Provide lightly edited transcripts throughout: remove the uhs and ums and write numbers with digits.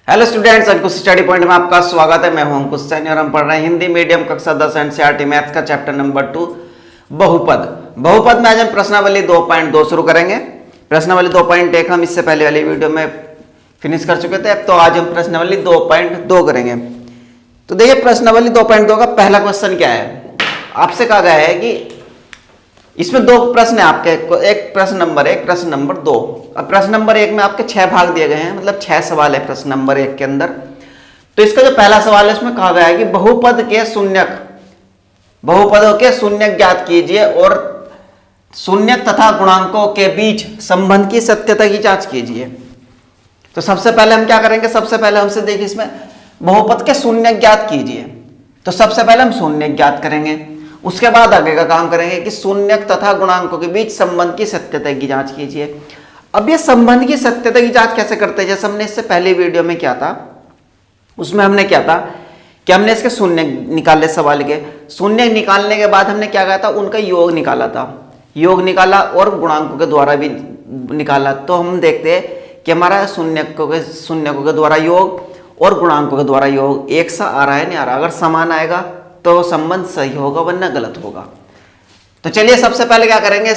Hello students, अंकुश study point में आपका स्वागत है। मैं हूं अंकुश सैनी और हम पढ़ रहे हैं हिंदी मीडियम कक्षा 10 एनसीईआरटी मैथ्स का चैप्टर नंबर 2 बहुपद में आज हम प्रश्नावली 2.2 शुरू करेंगे। प्रश्नावली 2.1 हम इससे पहले वाली वीडियो में फिनिश कर चुके थे, तो आज हम प्रश्नावली 2.2 करेंगे। तो देखिए प्रश्नावली 2.2 का पहला क्वेश्चन क्या है। आपसे कहा गया है कि इसमें दो प्रश्न है आपके, एक प्रश्न नंबर 1, प्रश्न नंबर 2। अब प्रश्न नंबर 1 में आपके 6 भाग दिए गए हैं, मतलब 6 सवाल है प्रश्न नंबर 1 के अंदर। तो इसका जो पहला सवाल है उसमें कहा गया है कि बहुपदों के शून्यक ज्ञात कीजिए और शून्यक तथा गुणांकों के बीच संबंध की सत्यता की जांच कीजिए। तो सबसे पहले हम क्या करेंगे, सबसे पहले हमसे देखिए इसमें बहुपद के शून्यक ज्ञात कीजिए। तो सबसे पहले हम शून्यक ज्ञात करेंगे, उसके बाद आगे का काम करेंगे कि शून्यक तथा गुणांकों के बीच संबंध की सत्यता की जांच कीजिए। अब ये संबंध की सत्यता की जांच कैसे करते हैं, जैसे हमने इससे पहले वीडियो में किया था, उसमें हमने क्या था कि हमने इसके शून्य निकाले, सवाल के शून्य निकालने के बाद हमने क्या कहा था, उनका योग निकाला था, योग निकाला और गुणांकों के द्वारा भी निकाला। तो हम देखते हैं कि हमारा शून्यकों के द्वारा योग और गुणांकों के द्वारा योग एक सा आ रहा है, नहीं आ रहा। अगर समान आएगा तो संबंध सही होगा, वरना गलत होगा। तो चलिए सबसे पहले क्या करेंगे,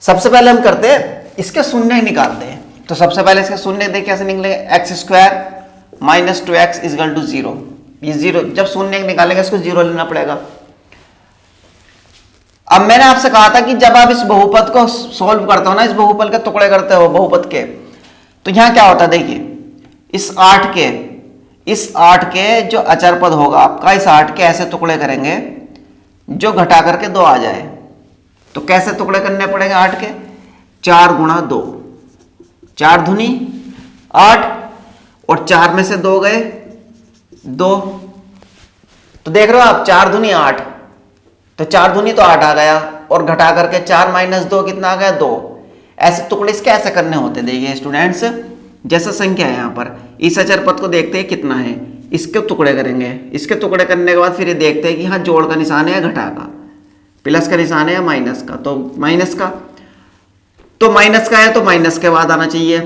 सबसे पहले हम करते हैं इसके शून्य निकालते हैं। तो सबसे पहले इसके शून्य देखिए कैसे निकलेंगे, x² - 2x = 0। ये 0 जब शून्य निकालेंगे इसको 0 लेना पड़ेगा। अब मैंने आपसे कहा था कि जब आप इस बहुपद को सोल्व करते हो ना, इस बहुपद के टुकड़े करते हो बहुपद के, तो यहां क्या होता है देखिए, इस 8 के जो अचर पद होगा आपका, इस 8 के ऐसे टुकड़े करेंगे जो घटा करके 2 आ जाए। तो कैसे टुकड़े करने पड़ेंगे 8 के, 4 × 2, 4 दूनी 8 और 4 में से 2 गए 2। तो देख रहे हो आप, 4 दूनी 8, तो 4 दूनी तो 8 आ गया और घटा करके 4 - 2 कितना आ गया 2। ऐसे टुकड़े इसके ऐसे करने होते। देखिए स्टूडेंट्स, जैसा संख्या है यहाँ पर, इस अचर पद को देखते हैं कितना है, इसके टुकड़े करेंगे। इसके टुकड़े करने के बाद फिर ये देखते हैं कि हाँ जोड़ का निशान है या घटा का, प्लस का निशान है या माइनस का। तो माइनस का है तो माइनस के बाद आना चाहिए।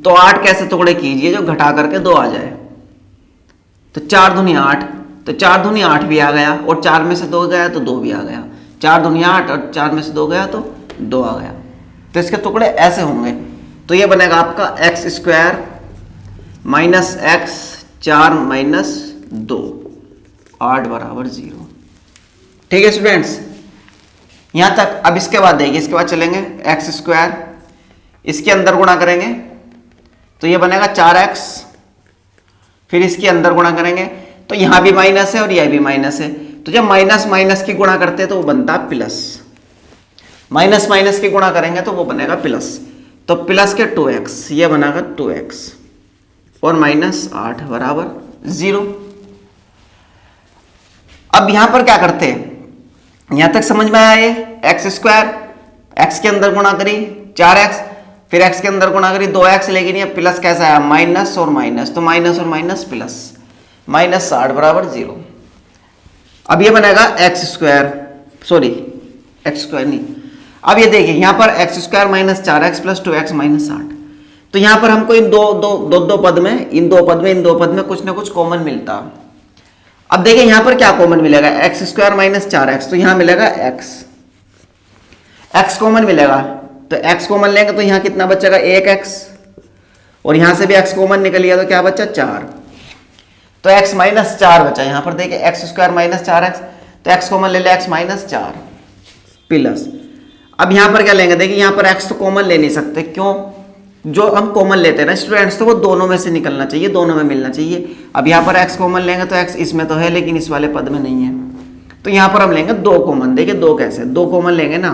तो 8 कैसे टुकड़े कीजिए जो घटा करके 2 आ जाए। तो 4 दूनी 8, तो 4 दूनी 8 भी आ गया और 4 में से 2 गया तो 2 भी आ गया। 4 दूनी 8 और 4 में से 2 गया तो 2 आ गया। तो इसके टुकड़े ऐसे होंगे। तो ये बनेगा आपका x² - x 4 - 2 8 = 0। ठीक है स्टूडेंट्स, यहां तक। अब इसके बाद देखिए, इसके बाद चलेंगे x², इसके अंदर गुणा करेंगे तो ये बनेगा 4x, फिर इसके अंदर गुणा करेंगे तो यहां भी माइनस है और यह भी माइनस है। तो जब माइनस माइनस की गुणा करते हैं तो वो बनता है प्लस, माइनस माइनस की गुणा करेंगे तो वो बनेगा प्लस। तो प्लस के 2x, ये बनेगा 2x और -8 = 0। अब यहां पर क्या करते हैं, यहां तक समझ में आया ये x², x के अंदर गुणा करी 4x, फिर x के अंदर गुणा करी 2x, लेकिन ये प्लस कैसा आया, माइनस और माइनस, तो माइनस और माइनस प्लस, -8 = 0। अब ये बनेगा x² नहीं, अब ये देखिए यहां पर x² - 4x + 2x - 8। तो यहां पर हमको इन दो पद में, इन दो पद में कुछ ना कुछ कॉमन मिलता। अब देखिए यहां पर क्या कॉमन मिलेगा, x² - 4x, तो यहां मिलेगा x कॉमन मिलेगा। तो x कॉमन लेंगे तो यहां कितना बचेगा 1x, और यहां से भी x कॉमन निकल गया तो क्या बचा 4। तो x - 4 बचा। यहां पर देखिए x² - 4x, तो x कॉमन ले ले, x - 4 प्लस। अब यहां पर क्या लेंगे, देखिए यहां पर x तो कॉमन ले नहीं सकते, क्यों, जो हम कॉमन लेते हैं ना स्टूडेंट्स, तो वो दोनों में से निकलना चाहिए, दोनों में मिलना चाहिए। अब यहाँ पर x कॉमन लेंगे तो x इसमें तो है लेकिन इस वाले पद में नहीं है, तो यहाँ पर हम लेंगे 2 कॉमन। देखिए 2 कैसे, 2 कॉमन लेंगे ना,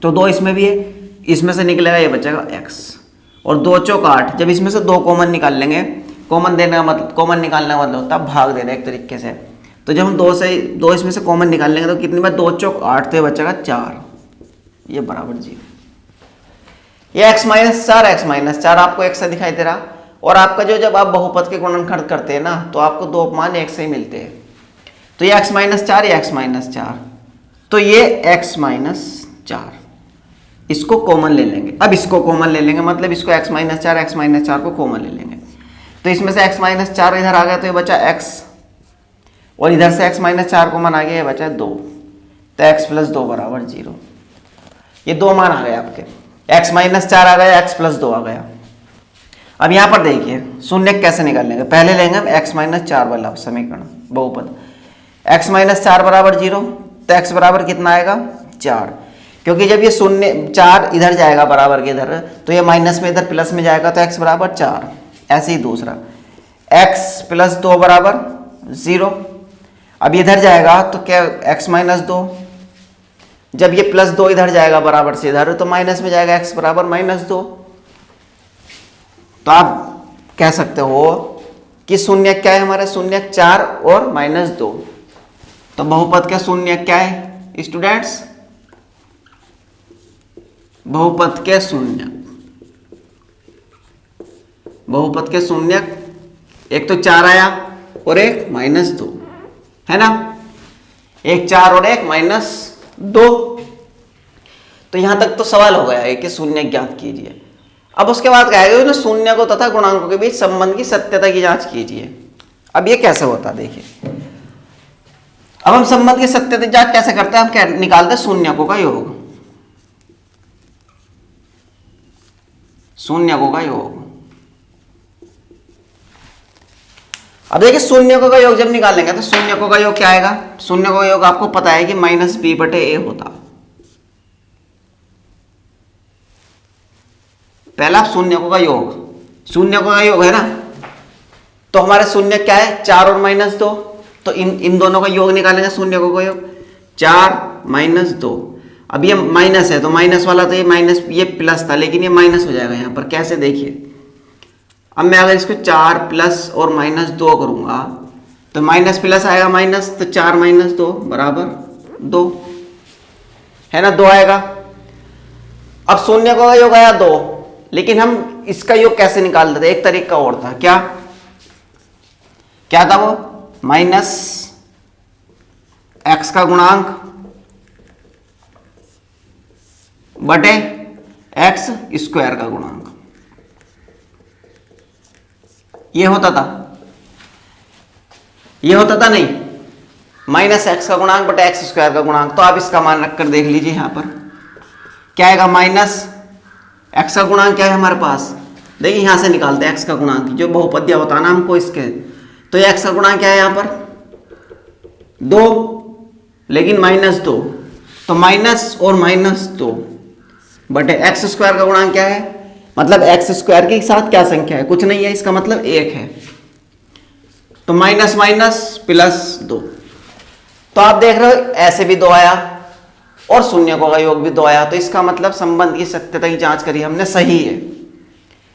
तो 2 इसमें भी है, इसमें से निकलेगा ये बचेगा x, और 2 × 4 = 8। जब इसमें से 2 कॉमन निकाल लेंगे, कॉमन निकालने का मतलब होता है भाग देना एक तरीके से। तो जब हम 2 इसमें से कॉमन निकाल लेंगे तो कितनी बार, 2 × 4 = 8, तो ये बचेगा 4, ये बराबर 0। ये x - 4 आपको एक से दिखाई दे रहा, और आपका जो जब आप बहुपद के गुणनखंड करते हैं ना, तो आपको 2 मान एक से ही मिलते हैं। तो ये x - 4, ये x - 4, तो ये x - 4, इसको कॉमन ले लेंगे। अब इसको कॉमन ले लेंगे मतलब इसको x माइनस 4 को कॉमन ले लेंगे। तो इसमें से x माइनस 4 इधर आ गया तो ये बचा x, और इधर से x माइनस 4 कॉमन आ गया, ये बचा 2। तो x प्लस 2 बराबर 0। ये दो मान आ गए आपके, x माइनस 4 आ गया, x प्लस 2 आ गया। अब यहाँ पर देखिए शून्य कैसे निकाल लेंगे। पहले लेंगे हम x माइनस 4 वाला समीकरण बहुपद, x माइनस 4 बराबर 0। तो x बराबर कितना आएगा 4, क्योंकि जब ये शून्य 4 इधर जाएगा बराबर के इधर, तो ये माइनस में इधर प्लस में जाएगा, तो x बराबर 4। ऐसे ही दूसरा x प्लस 2 बराबर 0। अब इधर जाएगा तो क्या x माइनस 2, जब ये प्लस 2 इधर जाएगा बराबर से इधर, तो माइनस में जाएगा, x बराबर माइनस 2। तो आप कह सकते हो कि शून्य क्या है हमारे, शून्य 4 और माइनस 2। तो बहुपद का शून्य क्या है स्टूडेंट्स, बहुपद के शून्य, बहुपद के शून्य एक तो 4 आया और एक माइनस 2 है ना, एक 4 और एक माइनस 2। तो यहां तक तो सवाल हो गया है कि शून्य ज्ञात कीजिए। अब उसके बाद कहेगा शून्य को तथा गुणांकों के बीच संबंध की सत्यता की जांच कीजिए। अब ये कैसे होता है देखिए, अब हम संबंध की सत्यता की जांच कैसे करते हैं, हम क्या निकालते हैं शून्यकों का योग, शून्यकों का योग। अब देखिए शून्यकों का योग जब निकालेंगे तो शून्यकों का योग क्या आएगा, शून्यकों का योग आपको पता है कि माइनस बी बटे ए होता। पहला शून्यकों का योग, शून्यकों का योग है ना, तो हमारे शून्य क्या है 4 और माइनस 2, तो इन दोनों का योग निकालेंगे शून्यकों का योग 4 माइनस 2। अब ये माइनस है तो माइनस वाला तो ये माइनस, ये प्लस था लेकिन ये माइनस हो जाएगा यहाँ पर। कैसे देखिए, अब मैं अगर इसको 4 प्लस और माइनस 2 करूंगा तो माइनस प्लस आएगा माइनस, तो 4 माइनस 2 बराबर 2 है ना, 2 आएगा। अब शून्य का योग आया 2, लेकिन हम इसका योग कैसे निकाल देते, एक तरीका और था, क्या क्या था वो, माइनस x का गुणांक बटे x स्क्वायर का गुणांक, ये होता था, ये होता था नहीं, माइनस x का गुणांक बटे x स्क्वायर का गुणांक। तो आप इसका मान रखकर देख लीजिए यहां पर क्या आएगा, माइनस x का गुणांक क्या है हमारे पास, देखिए यहां से निकालते हैं x का गुणांक, जो बहुपदीय होता है ना हमको इसके, तो ये x का गुणांक क्या है यहां पर 2, लेकिन माइनस 2, तो माइनस और माइनस 2 बटे x स्क्वायर का गुणांक क्या है, मतलब x स्क्वायर के साथ क्या संख्या है, कुछ नहीं है, इसका मतलब 1 है, तो माइनस माइनस प्लस 2। तो आप देख रहे हो ऐसे भी 2 आया और शून्यकों का योग भी 2 आया, तो इसका मतलब संबंध की सत्यता की जांच करी हमने, सही है।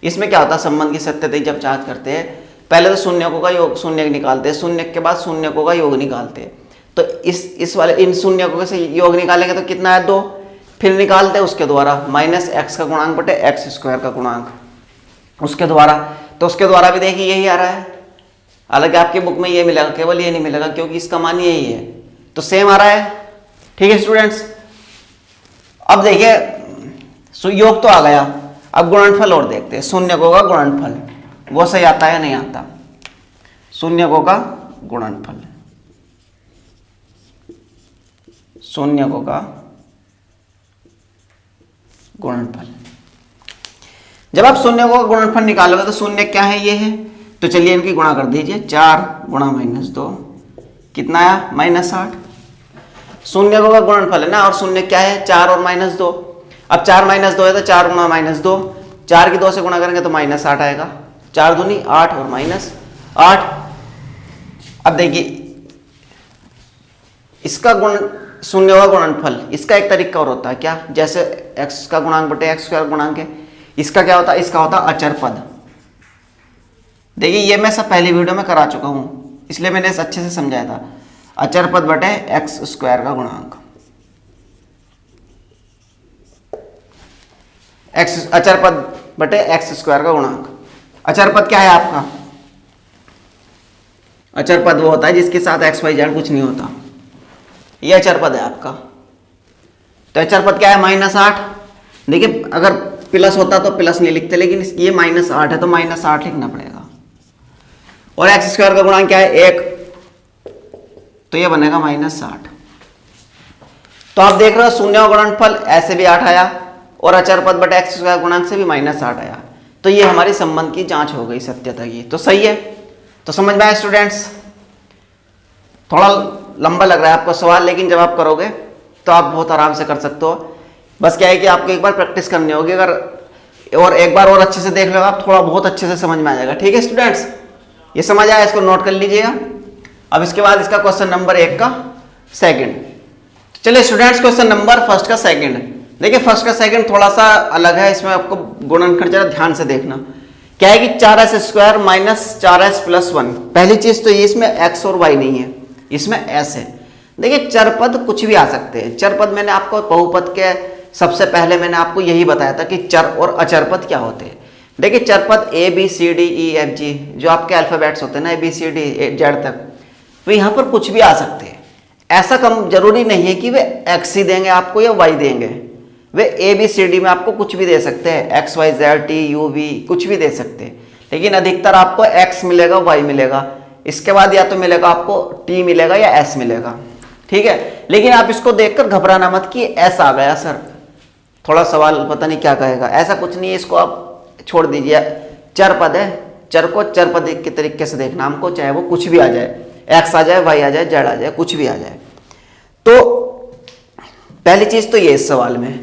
इसमें क्या होता है, संबंध की सत्यता की जब जांच करते हैं पहले तो शून्यकों का योग शून्य निकालते हैं, शून्य के बाद शून्यकों का योग निकालते हैं। तो इस वाले इन शून्यकों से योग निकालेंगे तो कितना है 2, फिर निकालते हैं उसके द्वारा माइनस x का गुणांक बटे x स्क्वायर का गुणांक उसके द्वारा, तो उसके द्वारा भी देखिए यही आ रहा है। हालांकि आपकी बुक में ये मिलेगा, केवल ये नहीं मिलेगा क्योंकि इसका मान यही है, तो सेम आ रहा है। ठीक है स्टूडेंट्स, अब देखिए योग तो आ गया, अब गुणनफल और देखते हैं, शून्यकों का गुणनफल वो सही आता है या नहीं आता, शून्यकों का गुणनफल, शून्यकों का गुणनफल। जब आप शून्यकों का गुणनफल निकालोगे तो शून्य क्या है, ये है, तो चलिए इनकी गुणा कर दीजिए, 4 गुणा माइनस 2 कितना आया -8। शून्यकों का गुणनफल है ना, और शून्य क्या है 4 और माइनस 2। अब 4 माइनस 2 है तो 4 गुणा माइनस 2, 4 की 2 से गुणा करेंगे तो -8 आएगा, 4 दूनी 8 और -8। अब देखिए इसका गुण शून्य का गुणनफल, इसका एक तरीका और होता है क्या, जैसे x का गुणांक बटे x स्क्वायर गुणांक है, इसका क्या होता है, इसका होता है अचर पद। देखिए ये मैं सब पहली वीडियो में करा चुका हूं, इसलिए मैंने इसे अच्छे से समझाया था, अचर पद बटे x स्क्वायर का गुणांक, अचर पद बटे x स्क्वायर का गुणांक। अचर पद क्या है आपका, अचर पद वो होता है जिसके साथ x y z कुछ नहीं होता, ये अचर पद है आपका। तो अचर पद क्या है -8, देखिए अगर प्लस होता तो प्लस नहीं लिखते, लेकिन ये -8 है तो -8 लिखना पड़ेगा। और एक्स स्क्वायर का गुणांक क्या है 1, तो ये बनेगा -8। तो आप देख रहे हो शून्य का गुणनफल ऐसे भी 8 आया और अचर पद बटे एक्स स्क्वायर गुणांक से भी -8 आया। तो ये हमारी संबंध की जांच हो गई सत्यता की, तो सही है। तो समझ में आया स्टूडेंट्स? थोड़ा लंबा लग रहा है आपको सवाल, लेकिन जब आप करोगे तो आप बहुत आराम से कर सकते हो। बस क्या है कि आपको एक बार प्रैक्टिस करनी होगी, अगर और एक बार और अच्छे से देख लो आप, थोड़ा बहुत अच्छे से समझ में आ जाएगा। ठीक है स्टूडेंट्स, ये समझ आया, इसको नोट कर लीजिएगा। अब इसके बाद इसका क्वेश्चन नंबर 1 का सेकंड। चलिए स्टूडेंट्स, क्वेश्चन नंबर फर्स्ट का सेकंड। देखिए फर्स्ट का सेकंड थोड़ा सा अलग है, इसमें आपको गुणनखंड जरा ध्यान से देखना। क्या है कि 4s square minus 4s plus 1। पहली चीज तो ये इसमें x और y नहीं है, इसमें s है। देखिए चरपद कुछ भी आ सकते हैं। चरपद मैंने आपको बहुपद के सबसे पहले मैंने आपको यही बताया था कि चर और अचरपद क्या होते हैं। देखिए चरपद A B C D E F G जो आपके अल्फाबेट्स होते हैं ना, A B C D Z तक, वे यहाँ पर कुछ भी आ सकते हैं। ऐसा कम जरूरी नहीं है कि वे x ही देंगे आपको या y देंगे, वे A B C D में आपको कुछ भी दे सकते हैं, x y z t u v कुछ भी दे सकते हैं। लेकिन अधिकतर आपको x मिलेगा, y मिलेगा, इसके बाद या तो मिलेगा आपको t मिलेगा या s मिलेगा। ठीक है, लेकिन आप इसको देखकर घबराना मत कि s आ गया सर, थोड़ा सवाल पता नहीं क्या कहेगा, ऐसा कुछ नहीं है। इसको आप छोड़ दीजिए, चर पद है, चर को चर पद के तरीके से देखना हमको, चाहे वो कुछ भी आ जाए, x आ जाए, y आ जाए, z आ जाए, कुछ भी आ जाए। तो पहली चीज तो ये इस सवाल में।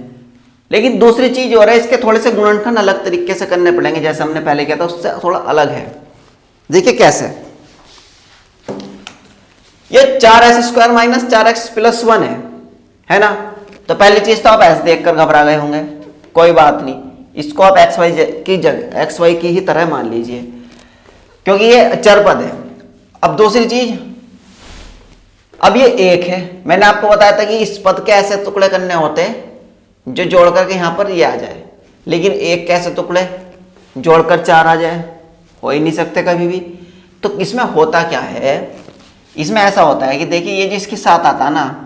लेकिन दूसरी चीज और है, इसके थोड़े से गुणनखंड अलग तरीके से करने पड़ेंगे, जैसे हमने पहले किया था उससे थोड़ा अलग है। देखिए कैसे, ये 4s square minus 4x plus 1 है ना। तो पहली चीज तो आप ऐसे देखकर घबरा गए होंगे, कोई बात नहीं, इसको आप xy की जगह xy की ही तरह मान लीजिए, क्योंकि ये चर पद है। अब दूसरी चीज, अब ये 1 है, मैंने आपको बताया था कि इस पद के ऐसे टुकड़े करने होते हैं जो जोड़ करके यहां पर ये आ जाए, लेकिन 1 कैसे टुकड़े जोड़कर 4 आ जाए, हो ही नहीं सकते कभी भी। तो इसमें होता क्या है, इसमें ऐसा होता है कि देखिए ये जिसके साथ आता है ना,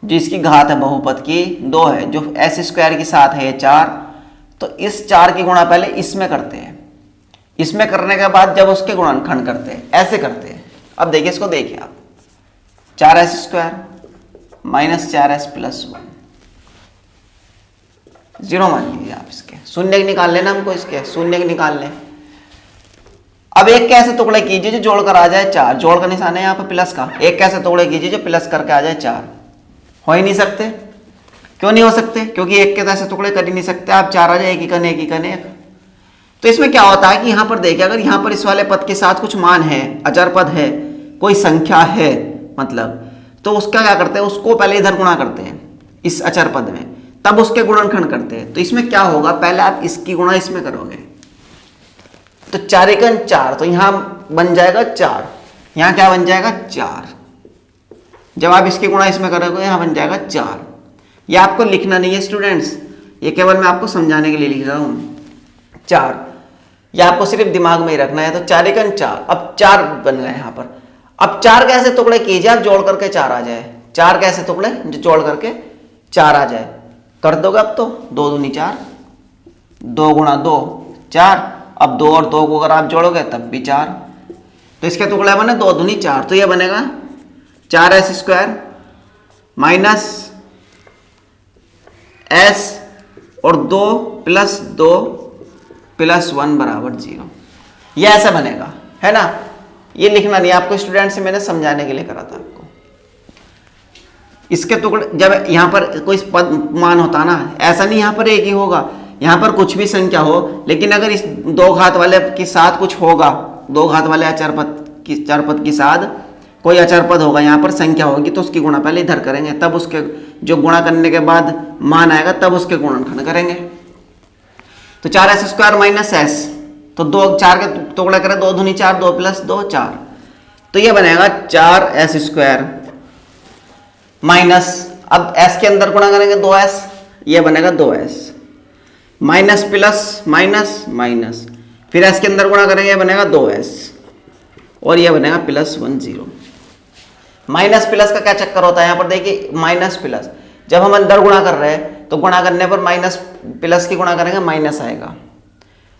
जिसकी घात है बहुपद की 2 है, जो s स्क्वायर के साथ है 4, तो इस 4 की गुणा पहले इसमें करते हैं, इसमें करने के बाद जब उसके गुणनखंड करते हैं ऐसे करते हैं। अब देखिए इसको देखिए आप, 4s square minus 4s plus 1, 0 मान लीजिए आप, इसके शून्य निकाल लेना हमको, इसके शून्य निकाल लें। अब एक कैसे टुकड़े कीजिए जो जोड़कर आ जाए 4, जोड़ का निशान है यहाँ पर प्लस का, एक कैसे टुकड़े कीजिए जो प्लस करके आ जाए 4, हो ही नहीं सकते। क्यों नहीं हो सकते? क्योंकि एक के ऐसे टुकड़े कर ही नहीं सकते आप, 4 आ जाए, एक ही करने एक ही करने एक। तो इसमें क्या होता है कि यहाँ पर देखिए, अगर यहाँ पर इस वाले पद के साथ कुछ मान है, अचर पद है, कोई संख्या है मतलब, तो उसका क्या करते हैं, उसको पहले इधर गुणा करते हैं इस अचर पद में, तब उसके गुणनखंड करते हैं। तो इसमें क्या होगा, पहले आप इसकी गुणा इसमें करोगे, तो 4 एकन 4, तो यहां बन जाएगा 4, यहां क्या बन जाएगा 4। जब आप इसकी गुणा इसमें करोगे यहां बन जाएगा 4। ये आपको लिखना नहीं है स्टूडेंट्स, ये केवल मैं आपको समझाने के लिए लिख रहा हूं 4, ये आपको सिर्फ दिमाग में ही रखना है। तो 4 एकन 4, अब 4 बन गए यहां पर। अब 4 कैसे टुकड़े कीजिए आप, जोड़ करके 4 आ जाए, 4 कैसे टुकड़े जो जोड़ करके 4 आ जाए, कर दोगे अब तो 2 दूनी 4, 2 गुणा 2 4, अब 2 और 2 को अगर आप जोड़ोगे तब भी 4, तो इसके टुकड़े बने 2 दूनी 4, तो ये बनेगा 4s स्क्वायर माइनस s और 2 प्लस 2 प्लस 1 बराबर 0, ये ऐसा बनेगा, है ना। ये लिखना नहीं आपको स्टूडेंट से मैंने समझाने के लिए करा था आपको। इसके टुकड़े जब यहाँ पर कोई पद मान होता ना, ऐसा नहीं यहाँ पर एक ही होगा, यहाँ पर कुछ भी संख्या हो, लेकिन अगर इस 2 घात वाले के साथ कुछ होगा, 2 घात वाले चरपद के साथ कोई अचरपद होगा, यहाँ पर संख्या होगी, तो उसकी गुणा पहले इधर करेंगे, तब उसके जो गुणा करने के बाद मान आएगा तब उसके गुणनखंड करेंगे। तो 4s स्क्वायर माइनस s, तो 2 4 के टुकड़े करें, 2 दूनी 4, 2 प्लस 2 4, तो ये बनेगा 4s स्क्वायर माइनस, अब s के अंदर गुणा करेंगे 2s, ये बनेगा 2s minus plus minus minus, फिर s के अंदर गुणा करेंगे बनेगा 2s, और ये बनेगा प्लस 1 0। माइनस प्लस का क्या चक्कर होता है यहाँ पर देखिए, माइनस प्लस जब हम अंदर गुणा कर रहे हैं तो गुणा करने पर माइनस प्लस की गुणा करेंगे माइनस आएगा।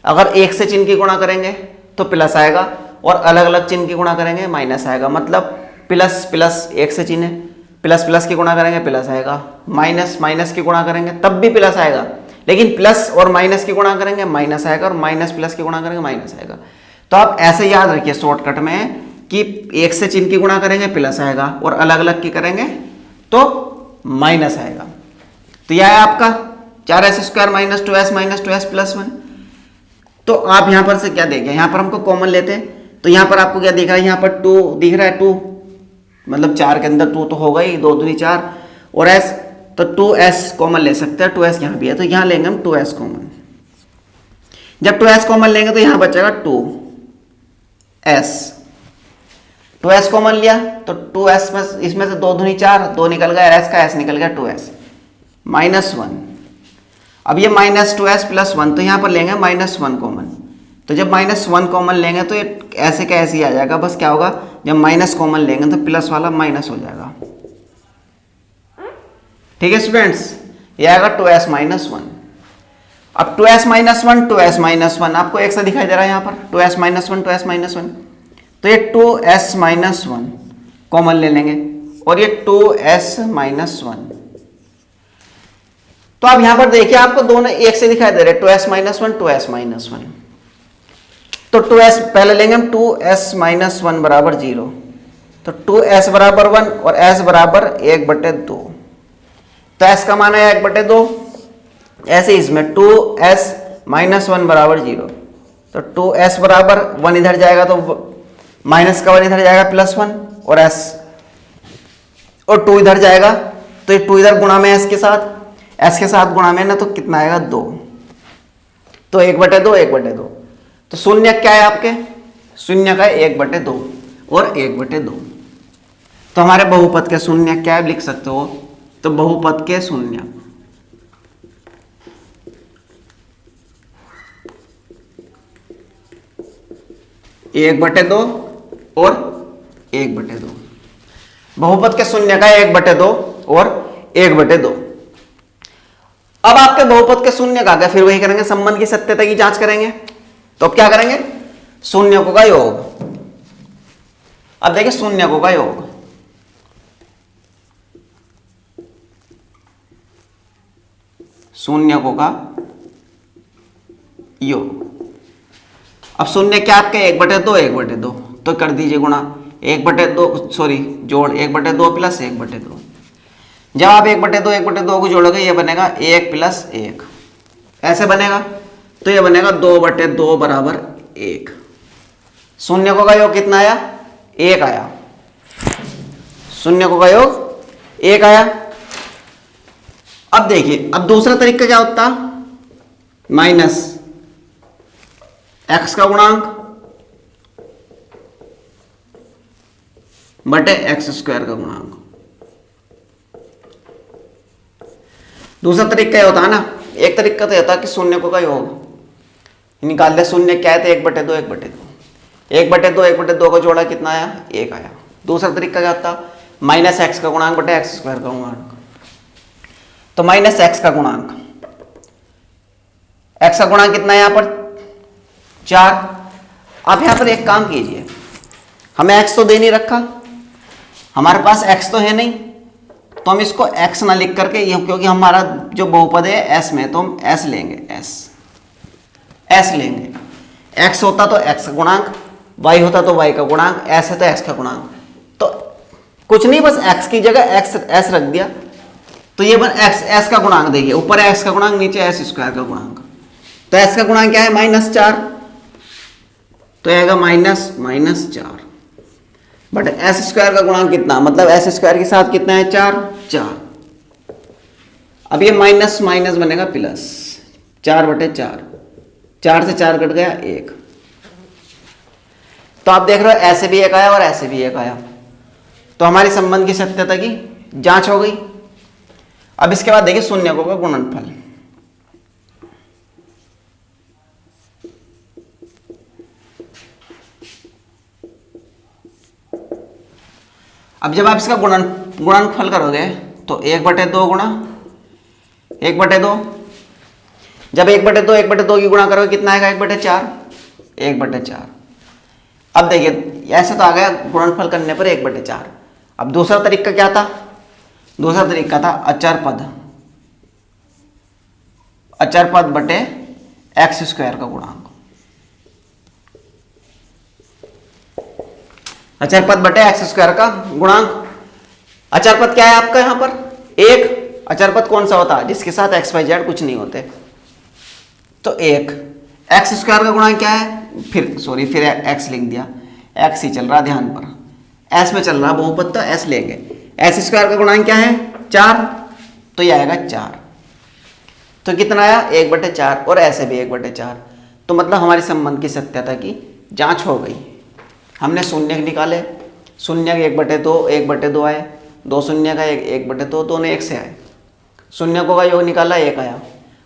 अगर एक से चिन्ह की गुणा करेंगे तो प्लस आएगा, और अलग अलग चिन्ह की गुणा करेंगे माइनस आएगा। मतलब प्लस प्लस एक से चिन्ह है, प्लस प्लस की गुणा करेंगे प्लस आएगा, माइनस माइनस की गुणा करेंगे तब भी प्लस आएगा, लेकिन प्लस और माइनस की गुणा करेंगे माइनस आएगा, और माइनस प्लस की गुणा करेंगे माइनस आएगा। तो आप ऐसे याद रखिए शॉर्टकट में कि एक से चिन्ह की गुणा करेंगे प्लस आएगा, और अलग अलग की करेंगे तो माइनस आएगा। तो यह है आपका 4s² माइनस 2s प्लस 1। तो आप यहां पर से क्या देखें, यहां पर हमको कॉमन लेते हैं, तो यहां पर आपको क्या दिख रहा है, यहां पर 2 दिख रहा है, 2 मतलब 4 के अंदर 2 तो होगा ही, 2 दूनी 4, और s तो 2s कॉमन ले सकते हैं, 2s यहां भी है तो यहां लेंगे हम 2s कॉमन। जब 2s कॉमन लेंगे तो यहां बचेगा 2s, 2s कॉमन लिया तो 2s में इसमें से 2 दूनी 4, 2 निकल गया, s का s निकल गया 2s माइनस 1। अब ये माइनस 2s प्लस 1, तो यहां पर लेंगे माइनस 1 कॉमन। तो जब माइनस 1 कॉमन लेंगे तो ये ऐसे का ऐसे ही आ जाएगा, बस क्या होगा जब माइनस कॉमन लेंगे तो प्लस वाला माइनस हो जाएगा। ठीक है स्टूडेंट्स, ये आएगा 2s माइनस 1। अब 2s माइनस 1 2s माइनस 1 आपको एक सा दिखाई दे रहा है यहाँ पर, 2s माइनस 1 2s माइनस 1, तो ये 2s माइनस 1 कॉमन ले लेंगे, और ये 2s माइनस 1। तो आप यहां पर देखिए आपको दोनों एक से दिखाई दे रहे, 2s माइनस 1 2s माइनस 1। तो 2s पहले लेंगे हम, 2s माइनस 1 बराबर 0, तो 2s बराबर 1 और s बराबर 1/2, तो s का मान है 1/2। ऐसे इसमें 2s माइनस 1 बराबर 0, तो 2s बराबर 1 इधर जाएगा तो माइनस का 1 इधर जाएगा प्लस 1, और s और 2 इधर जाएगा तो ये 2 इधर गुणा में s के साथ गुणा में ना, तो कितना आएगा 2, तो 1/2 1/2। तो शून्य क्या है आपके, शून्य का 1/2 और 1/2। तो हमारे बहुपद के शून्य क्या है लिख सकते हो, तो बहुपद के शून्य एक बटे दो और 1/2। बहुपद के शून्य का 1/2 और 1/2। अब आपके बहुपद के शून्य का क्या, फिर वही करेंगे, संबंध की सत्यता की जांच करेंगे। तो अब क्या करेंगे, शून्यकों का योग। अब देखिए शून्यकों का योग, शून्यकों का योग। अब शून्य क्या आपके 1/2 1/2, तो कर दीजिए गुणा 1/2 सॉरी जोड़ 1/2 प्लस 1/2। जब आप 1/2 1/2 को जोड़ोगे ये बनेगा 1 प्लस 1, ऐसे बनेगा, तो ये बनेगा 2/2 बराबर 1। शून्यकों का योग कितना आया, 1 आया। शून्यकों का योग 1 आया। अब देखिए, अब दूसरा तरीका क्या होता, माइनस x का गुणांक बटे x² का गुणांक। दूसरा तरीका होता है ना, एक तरीका तो होता है कि शून्यकों का योग निकाल ले, शून्य क्या है तो 1/2 1/2 1/2 का जोड़ा कितना आया, 1 आया। दूसरा तरीका क्या होता, माइनस x का गुणांक बटे x² का गुणांक। तो माइनस x का गुणांक, x का गुणांक कितना है यहाँ पर 4। आप यहां पर एक काम कीजिए, हमें x तो दे नहीं रखा, हमारे पास x तो है नहीं, तो हम इसको x ना लिख करके, क्योंकि हमारा जो बहुपद है s में, तो हम s लेंगे, s लेंगे। x होता तो x का गुणांक, y होता तो y का गुणांक, s है तो x का गुणांक। तो कुछ नहीं, बस x की जगह s रख दिया, तो ये बन s का गुणांक। देखिए ऊपर है x का गुणांक, नीचे s² का गुणांक। तो s का गुणांक क्या है -4, तो आएगा -4 बट s² का गुणांक कितना, मतलब s² के साथ कितना है 4। अब ये माइनस माइनस बनेगा प्लस, 4/4, 4 से 4 कट गया 1। तो आप देख रहे हो ऐसे भी 1 आया और ऐसे भी 1 आया, तो हमारी संबंध की सत्यता की जांच हो गई। अब इसके बाद देखिए शून्यकों का गुणनफल। अब जब आप इसका गुणनफल करोगे तो 1/2 गुणा 1/2। जब 1/2 की गुणा करोगे कितना आएगा? 1/4। 1/4। अब देखिए ऐसे तो आ गया गुणनफल करने पर 1/4। अब दूसरा तरीका क्या था? दूसरा तरीका था अचर पद बटे एक्स स्क्वायर का गुणांक। अचर पद बटे एक्स स्क्वायर का गुणांक। अचर पद क्या है आपका यहां पर? एक। अचर पद कौन सा होता है? जिसके साथ एक्स वाई जेड कुछ नहीं होते। तो एक। एक्स स्क्वायर का गुणांक क्या है? फिर एक्स लिख दिया। एक्स ही चल रहा, ध्यान पर एस में चल रहा बहुपद, तो एस लेंगे। एक्स स्क्वायर का गुणांक क्या है? 4। तो ये आएगा 4। तो कितना आया? 1/4। और ऐसे भी 1/4। तो मतलब हमारे संबंध की सत्यता की जांच हो गई। हमने शून्य निकाले, शून्य का 1/2 आए, 2 शून्य का 1/2, दोनों एक से आए। शून्य का योग निकाला, 1 आया।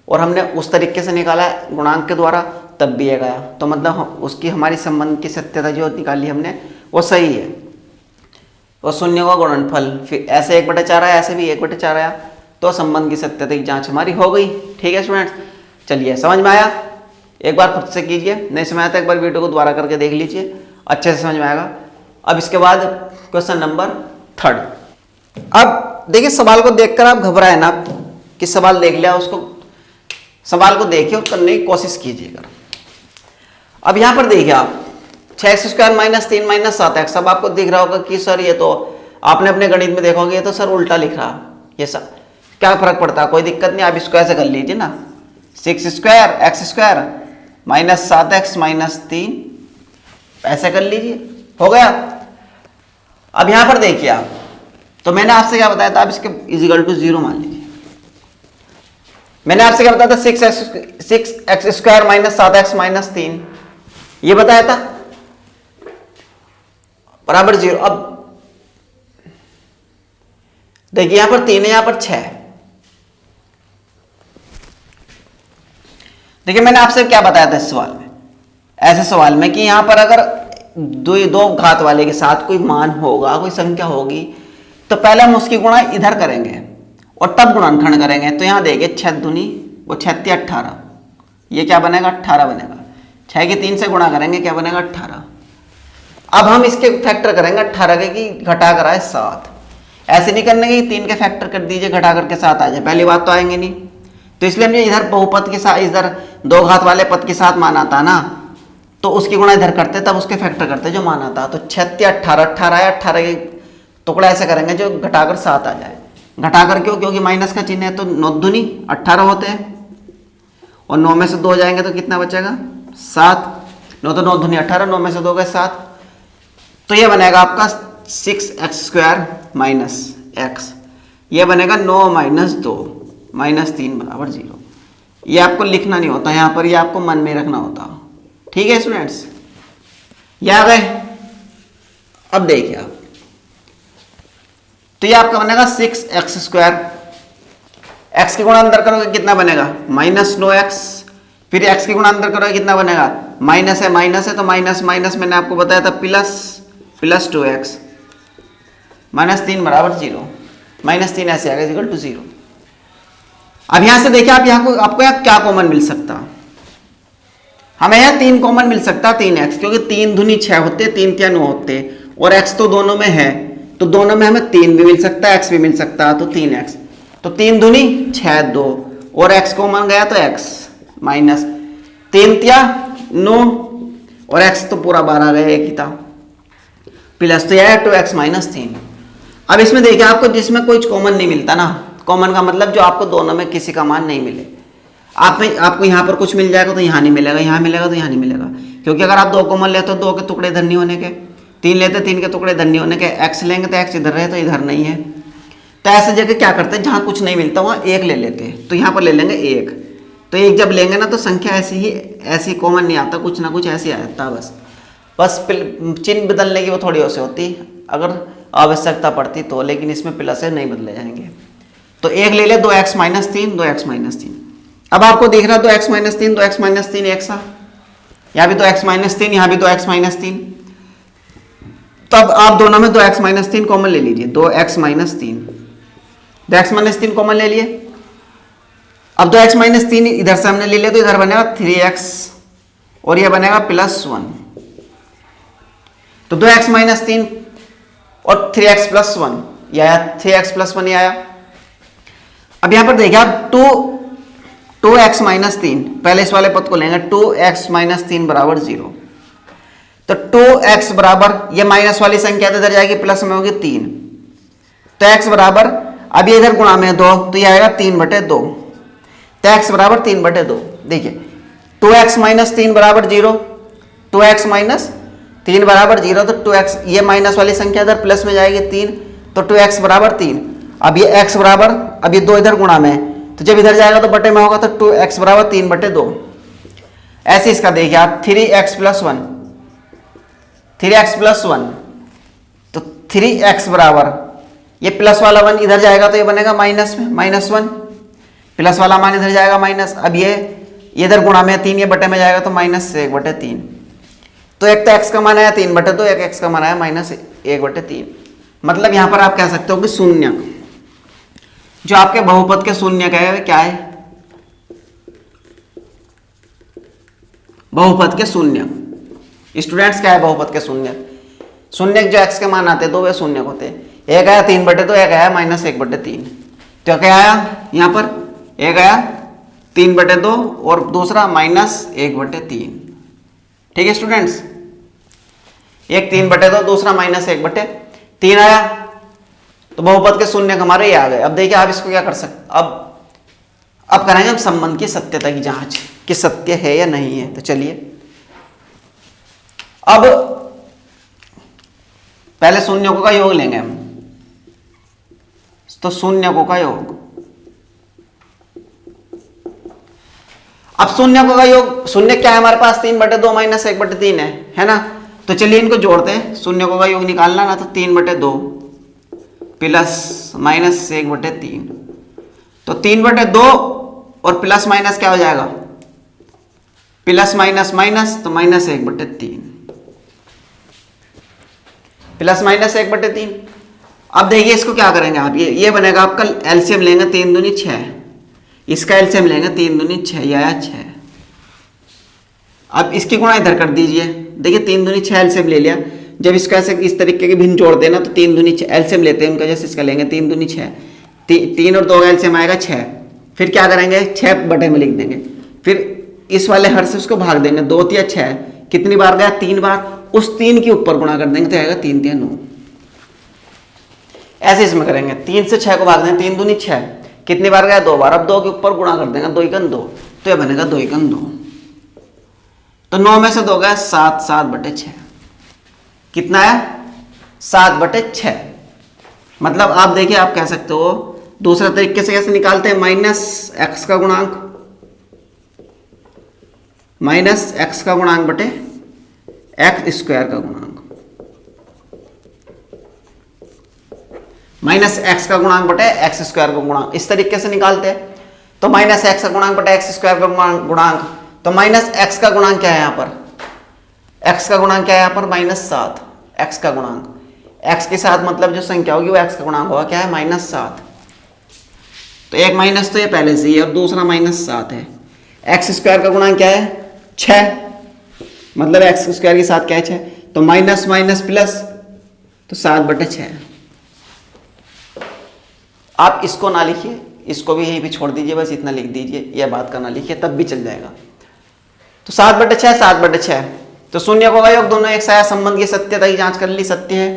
और हमने उस तरीके से निकाला गुणांक के द्वारा, तब भी 1 आया। तो मतलब उसकी हमारी संबंध की सत्यता जो निकाली हमने वो सही है। और शून्य का गुणनफल फिर ऐसे 1/4 आया, ऐसे भी 1/4 आया। तो संबंध की सत्यता की जांच हमारी हो गई। ठीक है स्टूडेंट्स, चलिए समझ में आया? एक बार खुद से कीजिए, नहीं समझ आता एक बार वीडियो को दोबारा करके देख लीजिए, अच्छे से समझ में आएगा। अब इसके बाद क्वेश्चन नंबर 3। अब देखिए सवाल को देखकर आप घबराए ना, कि सवाल देख लिया, उसको सवाल को देखिए और करने की कोशिश कीजिएगा। अब यहां पर देखिए आप 6x² - 3 - 7x। अब आपको दिख रहा होगा कि सर ये तो आपने अपने गणित में देखोगे, ये तो सर उल्टा लिख रहा, ये सब क्या फर्क पड़ता है? कोई दिक्कत नहीं, आप इसको ऐसे कर लीजिए ना, 6² x² - 7x - 3 ऐसे कर लीजिए, हो गया। अब यहां पर देखिए आप, तो मैंने आपसे क्या बताया था? आप इसके = 0 मान लीजिए। मैंने आपसे क्या बताया था? 6x² - 7x - 3 ये बताया था बराबर 0। अब देखिए यहां पर 3 है, यहां पर 6 है। देखिए मैंने आपसे क्या बताया था इस सवाल में, ऐसे सवाल में, कि यहां पर अगर दो घात वाले के साथ कोई मान होगा, कोई संख्या होगी, तो पहले हम उसकी गुणा इधर करेंगे और तब गुणनखंड करेंगे। तो यहां देखिए 6 दूनी वो 6 × 18, ये क्या बनेगा? 18 बनेगा। 6 की 3 से गुणा करेंगे, क्या बनेगा? 18। अब हम इसके फैक्टर करेंगे 18 के, कि घटा कर आए 7। ऐसे नहीं करने की 3 के फैक्टर कर दीजिए, घटा करके 7 आ जाए, पहली बात तो आएंगे नहीं। तो इसलिए हम इधर बहुपद के साथ, इधर 2 घात वाले पद के साथ मान आता ना, तो उसकी गुणा इधर करते, तब उसके फैक्टर करते जो मान आता। तो 6 × 18, 18 है, 18 के टुकड़ा ऐसे करेंगे जो घटाकर 7 आ जाए। घटाकर क्यों? क्योंकि माइनस का चिन्ह है, तो 9 दूनी 18 होते हैं, और 9 में से 2 जाएंगे तो कितना बचेगा? 7। 9 तो 9 दूनी 18, 9 में से 2 गए 7। तो ये बनेगा आपका 6x² - x, ये बनेगा 9 - 2 - 3 = 0। ये आपको लिखना नहीं होता यहाँ पर, ये आपको मन में रखना होता। ठीक है स्टूडेंट्स, ये आ गए। अब देखिए आप, तो ये आपका बनेगा 6x²। x की गुणा अंदर करोगे कितना बनेगा? -9x। फिर x की गुणा अंदर करोगे कितना बनेगा? माइनस है तो माइनस मैंने आपको बताया था प्लस 2x -3 = 0। -3 ऐसे आ गया = 0। अब यहां से देखिए आप, आपको यहाँ क्या कॉमन मिल सकता? हमें यहाँ 3 कॉमन मिल सकता, 3x, क्योंकि 3 दूनी 6 होते, 3 × 9 होते, और x तो दोनों में है, तो दोनों में हमें 3 भी मिल सकता है, x भी मिल सकता है, तो 3x। तो 3 दूनी 6, 2, और x कॉमन गया तो x माइनस 3 × 9, और x तो पूरा 12 गया, एक ही था, प्लस तो यह 2x - 3। अब इसमें देखिए आपको जिसमें कोई कॉमन नहीं मिलता ना, कॉमन का मतलब जो आपको दोनों में किसी का मान नहीं मिले, आपको यहाँ पर कुछ मिल जाएगा तो यहाँ नहीं मिलेगा, यहाँ मिलेगा तो यहाँ नहीं मिलेगा, क्योंकि अगर आप 2 कॉमन लेते हो 2 के टुकड़े इधर नहीं होने के, 3 लेते 3 के टुकड़े इधर नहीं होने के, x लेंगे तो x इधर रहे तो इधर नहीं है। तो ऐसे जगह क्या करते हैं, जहाँ कुछ नहीं मिलता वहाँ 1 ले लेते हैं, तो यहाँ पर ले लेंगे 1। तो 1 जब लेंगे ना तो संख्या ऐसी कॉमन नहीं आता, कुछ ना कुछ ऐसे आता है, बस चिन्ह बदलने की वो थोड़ी से होती अगर आवश्यकता पड़ती तो, लेकिन इसमें प्लस है नहीं बदले जाएंगे। तो 1 ले ले, 2x - 3, 2x - 3। अब आपको दिख रहा है 2x - 3, 2x - 3 एक सा, यहाँ भी 2x - 3, यहाँ भी 2x - 3। तब आप दोनों में 2x - 3 कॉमन ले लीजिए, 2x - 3 कॉमन ले लिए। अब 2x-3 इधर से हमने ले लिया तो इधर बनेगा 3x और ये बनेगा +1। तो 2x-3 और 3x + 1 ये आया, 3x + 1 ये आया। अब यहां पर देखिए आप 2x-3, पहले इस वाले पद को लेंगे, 2x-3 बराबर 0। तो 2x बराबर ये माइनस वाली संख्या तो इधर जाएगी, प्लस में होगी 3। तो x बराबर, अब ये इधर गुणा में 2 तो ये आएगा 3/2। तो x बराबर 3/2। देखिए 2x-3 बराबर 0, 2x-3 बराबर 0। तो 2x, ये माइनस वाली संख्या इधर प्लस में जाएगी 3, तो 2x बराबर 3। अब ये x बराबर, अब ये 2 इधर गुणा में, तो जब इधर जाएगा तो बटे में होगा, तो 2x बराबर 3/2। ऐसे इसका देखिए आप 3x + 1, 3x + 1, तो 3x बराबर, ये प्लस वाला 1 इधर जाएगा तो ये बनेगा माइनस में, -1, प्लस वाला मान इधर जाएगा माइनस। अब ये इधर गुणा में 3, ये बटे में जाएगा तो -1/3। तो एक तो x का मान आया 3/2, एक x का मान आया -1/3। मतलब यहां पर आप कह सकते हो कि शून्य, जो आपके बहुपद के शून्य का है क्या है, बहुपद के शून्य। स्टूडेंट्स क्या है बहुपद के शून्य? शून्य जो x के मान आते हैं दो वे शून्य होते हैं। एक आया 3/2, एक आया -1/3। तो क्या आया यहां पर, एक आया 3/2 और दूसरा -1/3। ठीक है स्टूडेंट्स, एक 3/2 दूसरा -1/3 आया। तो बहुपद के शून्य हमारे ये आ गए। अब देखिए आप इसको क्या कर सकते, अब करेंगे हम संबंध की सत्यता की जांच कि सत्य है या नहीं है। तो चलिए अब पहले शून्यकों का योग लेंगे हम। तो शून्यकों का योग, अब शून्यकों का योग, शून्य क्या है हमारे पास 3/2 -1/3 है ना। तो चलिए इनको जोड़ते हैं, शून्यकों का योग निकालना ना, तो 3/2 प्लस -1/3। तो 3/2 और प्लस माइनस क्या हो जाएगा, प्लस माइनस माइनस, तो -1/3, प्लस -1/3। अब देखिए इसको क्या करेंगे आप, ये बनेगा आपका एलसीएम लेंगे 3 दूनी 6, इसका एलसीएम लेंगे 3 दूनी 6, ये आया 6। अब इसकी गुणा इधर कर दीजिए, देखिए 3 दूनी 6 एलसीएम ले लिया। जब इसको ऐसे इस तरीके के भिन्न जोड़ देना तो 3 दूनी 6 एलसीएम लेते हैं उनका, जैसे इसका लेंगे 3 दूनी 6, 3 और 2 का एलसीएम आएगा 6। फिर क्या करेंगे 6 बटे में लिख देंगे, फिर इस वाले हर से उसको भाग देंगे, 2 × 6 कितनी बार गया, 3 बार। उस 3 के ऊपर गुणा कर देंगे तो आएगा 3 × 9। ऐसे इसमें करेंगे, 3 से 6 को भाग देंगे, 3 दूनी 6 कितनी बार गया, 2 बार। अब 2 के ऊपर गुणा कर देंगे, 2 × 2, तो ये बनेगा 2 × 2। तो 9 में से 2 गया 7, 7/6 कितना है, 7/6। मतलब आप देखिए आप कह सकते हो दूसरा तरीके से कैसे निकालते हैं, -x का गुणांक, -x का गुणांक बटे x² का गुणांक, -x का गुणांक बटे x² का गुणांक, इस तरीके से निकालते हैं। तो -x का गुणांक बटे x² का गुणांक, तो -x का गुणांक क्या है यहाँ पर, x का गुणांक क्या है यहाँ पर -7, x का गुणांक, x के साथ मतलब जो संख्या होगी वो x का गुणांक होगा, क्या है -7। तो एक माइनस तो ये पहले से ही है और दूसरा -7 है। x² का गुणांक क्या है 6, मतलब x² के साथ क्या है 6, तो माइनस माइनस प्लस, तो 7/6। आप इसको ना लिखिए, इसको भी यहीं पे छोड़ दीजिए, बस इतना लिख दीजिए, यह बात का ना लिखिए तब भी चल जाएगा। तो 7/6, 7/6। तो शून्यकों का योग दोनों एक साया, संबंध की सत्यता की जांच कर ली, सत्य है।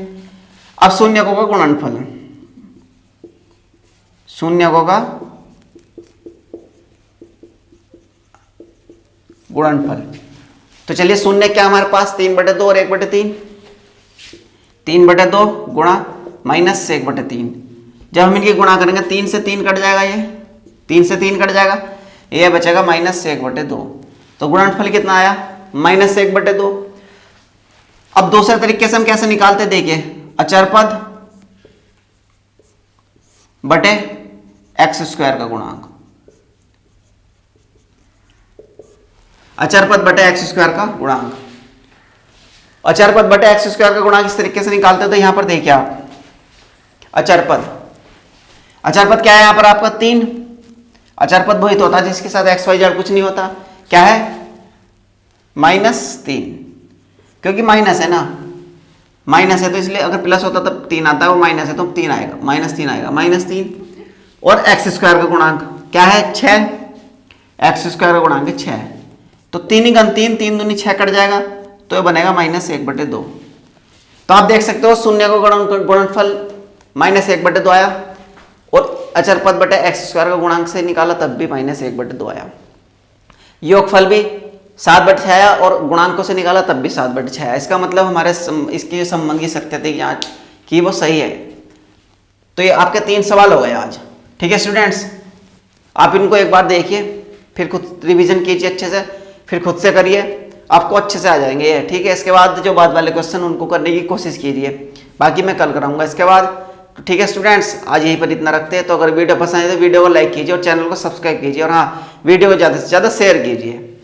अब शून्यकों का गुणनफल, शून्यकों का गुणनफल। तो चलिए शून्य क्या हमारे पास 3/2 और 1/3, 3/2 गुणा -1/3। जब हम इनकी गुणा करेंगे 3 से 3 कट जाएगा, ये 3 से 3 कट जाएगा, ये बचेगा -1/2। तो गुणनफल कितना आया -1/2। अब दूसरे तरीके से हम कैसे निकालते देखिए, अचर पद बटे x² का गुणांक, अचर पद बटे x² का गुणांक, अचर पद बटे x² का गुणांक इस तरीके से निकालते। तो यहां पर देखिए आप अचर पद क्या है यहां पर आपका 3, अचर पद वही तो होता है जिसके साथ एक्स वाई जेड कुछ नहीं होता। क्या है? -3, क्योंकि माइनस है ना, माइनस है तो इसलिए अगर प्लस होता तब 3 आता है, वो माइनस है तो 3 आएगा, -3 आएगा, -3। और एक्स स्क्वायर का गुणांक क्या है? 6। एक्स स्क्वायर का गुणांक है 6, तो 3 × 3, 3 दूनी 6 कट जाएगा, तो ये बनेगा -1/2। तो आप देख सकते हो शून्य का गुणनफल -1/2 आया, और अचर पद बटे एक्स स्क्वायर का गुणांक से निकाला तब भी -1/2 आया। योगफल भी 7/6 आया और गुणांकों से निकाला तब भी 7/6 आया। इसका मतलब हमारे इसकी जो संबंध की सत्यता की जांच की वो सही है। तो ये आपके 3 सवाल हो गए आज। ठीक है स्टूडेंट्स, आप इनको एक बार देखिए, फिर खुद रिवीजन कीजिए अच्छे से, फिर खुद से करिए, आपको अच्छे से आ जाएंगे ये। ठीक है, इसके बाद जो बाद वाले क्वेश्चन उनको करने की कोशिश कीजिए, बाकी मैं कल कराऊंगा इसके बाद। ठीक है स्टूडेंट्स, आज यहीं पर इतना रखते हैं। तो अगर वीडियो पसंद आए तो वीडियो को लाइक कीजिए और चैनल को सब्सक्राइब कीजिए, और हाँ, वीडियो को ज़्यादा से ज़्यादा शेयर कीजिए।